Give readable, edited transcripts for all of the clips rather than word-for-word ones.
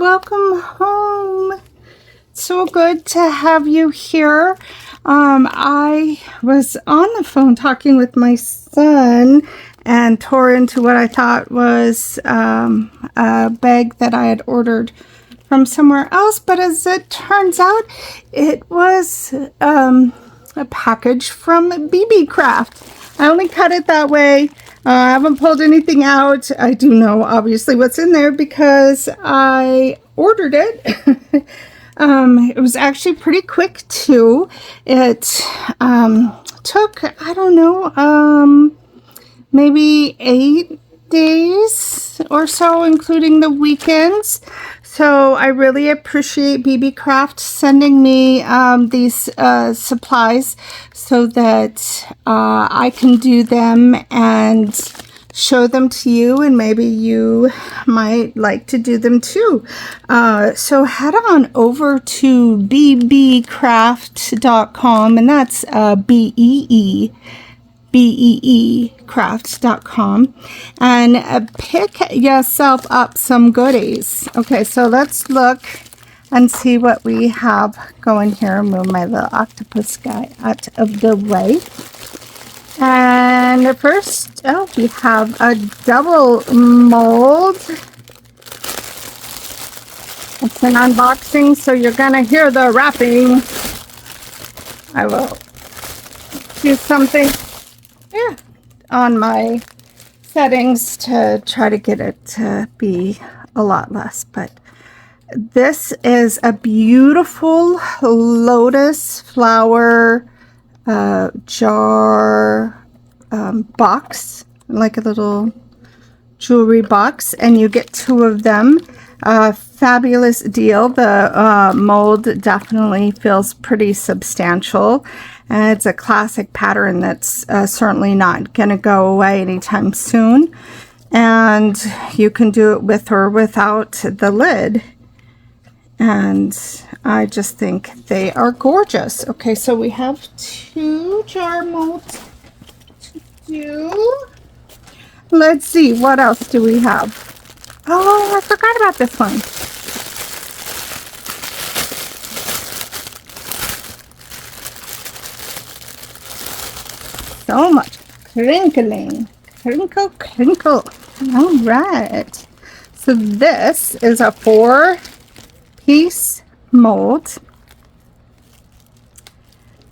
welcome home. So good to have you here. I was on the phone talking with my son and tore into what I thought was a bag that I had ordered from somewhere else, but as it turns out, it was a package from BeeBeeCraft. I only cut it that way. I haven't pulled anything out. I do know obviously what's in there because I ordered it. It was actually pretty quick too. It took, I don't know, maybe 8 days or so, including the weekends. So I really appreciate BeeBeeCraft sending me these supplies so that I can do them and show them to you, and maybe you might like to do them too. So head on over to BeeBeeCraft.com, and that's BeeBeeCraft.com, and pick yourself up some goodies. Okay, so let's look and see what we have going here. Move my little octopus guy out of the way. And first, we have a double mold. It's an unboxing, so you're gonna hear the wrapping. I will do something here on my settings to try to get it to be a lot less, but this is a beautiful lotus flower jar box, like a little jewelry box, and you get 2 of them. Fabulous deal. The mold definitely feels pretty substantial, and it's a classic pattern that's certainly not going to go away anytime soon, and you can do it with or without the lid, and I just think they are gorgeous. Okay, so we have 2 jar molds to do. Let's see, what else do we have? Oh, I forgot about this one. So much crinkling. Crinkle, crinkle. All right. So this is a 4-piece mold.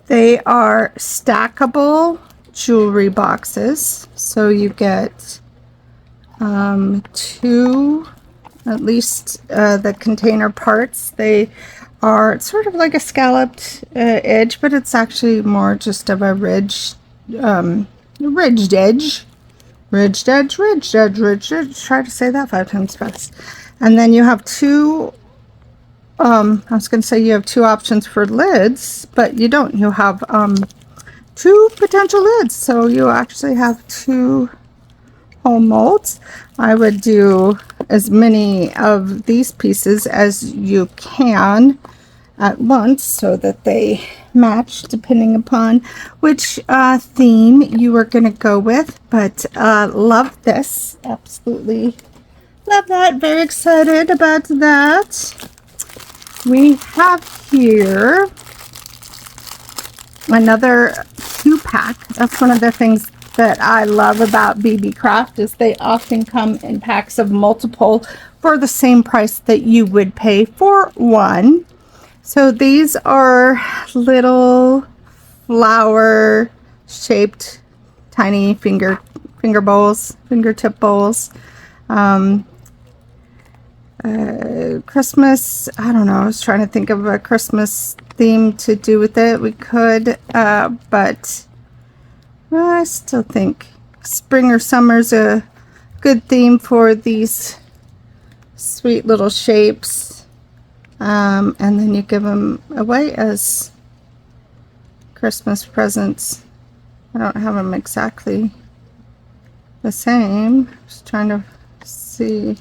They are stackable jewelry boxes. So you get 2, at least the container parts. They are sort of like a scalloped edge, but it's actually more just of a ridged edge. Ridged edge. Try to say that 5 times fast. And then you have 2, I was going to say you have 2 options for lids, but you don't. You have 2 potential lids. So you actually have 2 whole molds. I would do as many of these pieces as you can at once so that they match depending upon which theme you are going to go with. But love this. Absolutely love that. Very excited about that. We have here another 2-pack. That's one of the things that I love about BeeBeeCraft is they often come in packs of multiple for the same price that you would pay for one. So these are little flower shaped tiny fingertip bowls. Christmas, I don't know, I was trying to think of a Christmas theme to do with it. We could, but I still think spring or summer's a good theme for these sweet little shapes. And then you give them away as Christmas presents. I don't have them exactly the same. Just trying to see.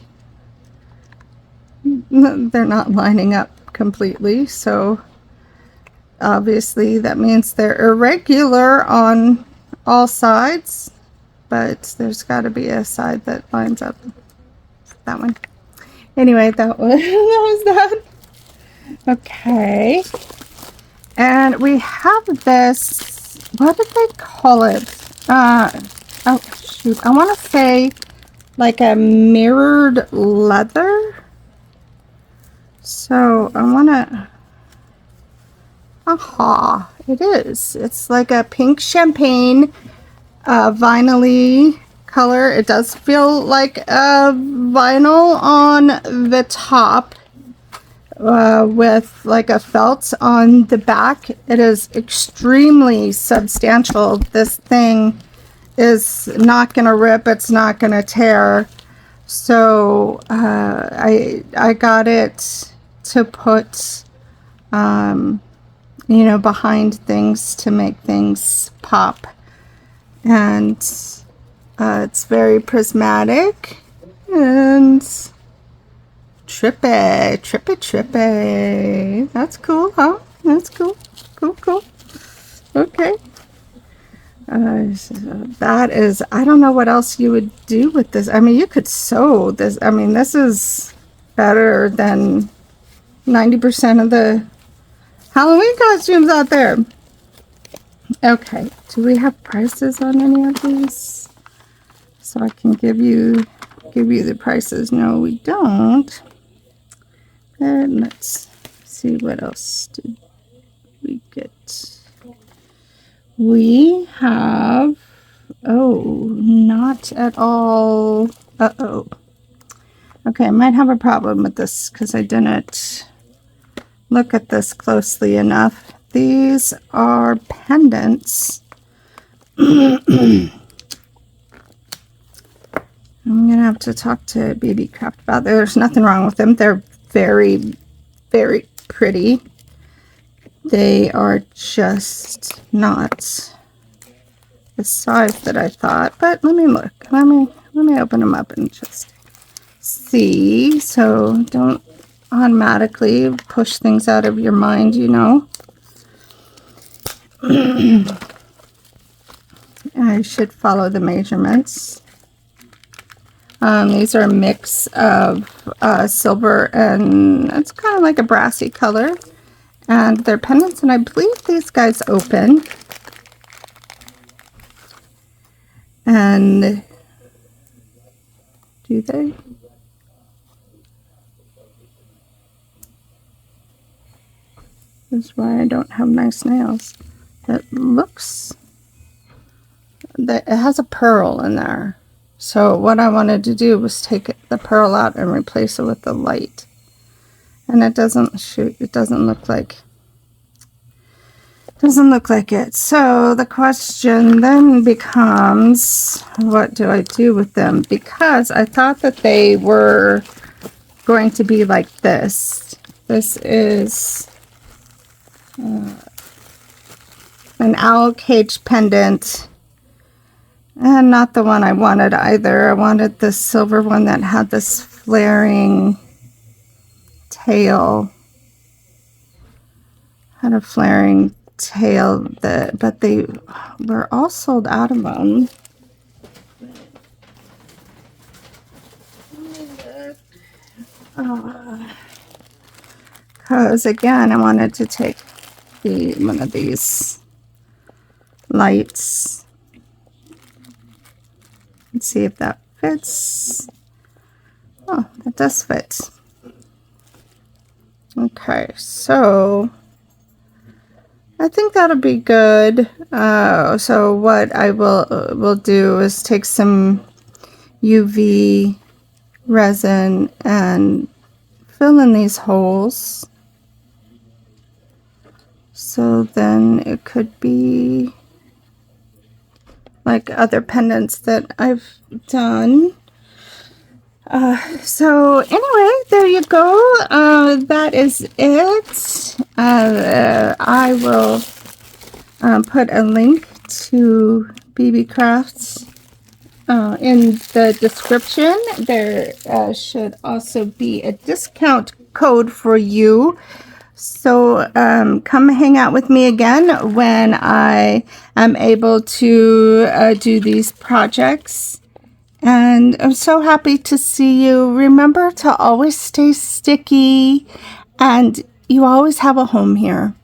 They're not lining up completely, so obviously that means they're irregular on all sides, but there's got to be a side that lines up. That one. Anyway, that was that. Okay. And we have this, what did they call it? Oh, shoot. I want to say like a mirrored leather. So I want to, aha, it is. It's like a pink champagne vinyl-y color. It does feel like a vinyl on the top with like a felt on the back. It is extremely substantial. This thing is not going to rip. It's not going to tear. So I got it to put you know, behind things to make things pop. And it's very prismatic and trippy. That's cool, huh? That's cool. Cool. Okay. So that is, I don't know what else you would do with this. I mean, you could sew this. I mean, this is better than 90% of the Halloween costumes out there. Okay, do we have prices on any of these? So I can give you the prices. No, we don't. And let's see, what else did we get? We have, oh, not at all. Uh-oh. Okay, I might have a problem with this because I didn't look at this closely enough. These are pendants. I'm gonna have to talk to BeeBeeCraft about that. There's nothing wrong with them. They're very, very pretty. They are just not the size that I thought. But let me look. Let me open them up and just see. So don't automatically push things out of your mind, you know. I should follow the measurements. These are a mix of silver and it's kind of like a brassy color. And they're pendants, and I believe these guys open. And do they? This is why I don't have nice nails. It looks that it has a pearl in there. So what I wanted to do was take the pearl out and replace it with the light. And it doesn't shoot. It doesn't look like it. So the question then becomes, what do I do with them? Because I thought that they were going to be like this. This is an owl cage pendant, and not the one I wanted either. I wanted the silver one that had this flaring tail. Had a flaring tail, but they were all sold out of them. Because again, I wanted to take one of these lights and see if that fits. Oh, that does fit. Okay, so I think that'll be good. So what I will do is take some UV resin and fill in these holes. So then it could be like other pendants that I've done. So anyway, there you go. That is it. I will put a link to BeeBeeCraft in the description. There should also be a discount code for you. So come hang out with me again when I am able to do these projects. And I'm so happy to see you. Remember to always stay sticky, and you always have a home here.